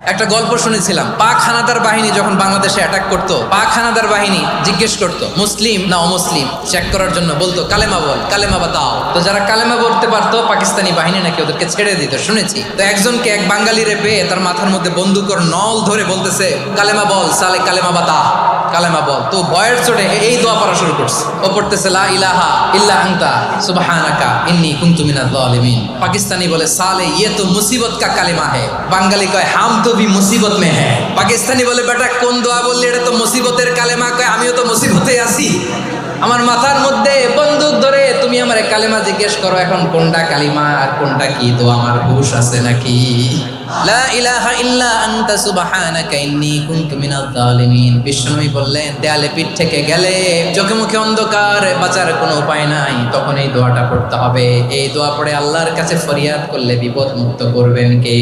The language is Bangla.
একটা গল্প শুনেছিলাম, পাক হানাদার বাহিনী যখন বাংলাদেশে অ্যাটাক করতো, পাক হানাদার বাহিনী জিজ্ঞেস করতো মুসলিম না অমুসলিম চেক করার জন্য, বলতো কালেমা বল, কালেমা বাতাও। তো যারা কালেমা বলতে পারতো পাকিস্তানি বাহিনী নাকি ওদেরকে ছেড়ে দিত, শুনেছি। তো একজনকে এক বাঙালি রে পেয়ে তার মাথার মধ্যে বন্দুকর নল ধরে বলতেছে কালেমা বল সালে, কালেমা বাতা, কালেমা বল। তো ভয়ের চোটে এই দোয়া পড়া শুরু করছে। ও পড়তেছে লা ইলাহা ইল্লা আনতা সুবহানাকা ইন্নী কুনতু মিনাজ জালিমিন। পাকিস্তানি বলে সালে ইয়ে তো মুসিবত কা কালেমা হে। বাঙালি কয় হাম তো ভি মুসিবত মে হ্যায়। পাকিস্তানি বলে বেটা কোন দোয়া বললি, এটা তো মুসিবতের কালেমা। কয় আমিও তো মুসিবতে আছি, আমার মাথার মধ্যে বন্দুক ধরে তুমি আমার কালেমা জিজ্ঞেস করো, এখন কোনটা কালিমা আর কোনটা কি দোয়া আমার হুশ আছে নাকি? লা ইলাহা ইল্লা আনতা সুবহানাকা ইন্নী কুনতু মিনাজ জালিমিন। বিষ্ণুই বললেন দেয়ালে পিঠ থেকে গেলে, চোখে মুখে অন্ধকার, বাঁচার কোনো উপায় নাই, তখন এই দোয়াটা পড়তে হবে। এই দোয়া পড়ে আল্লাহর কাছে ফরিয়াদ করলে বিপদ মুক্ত করবেন কে?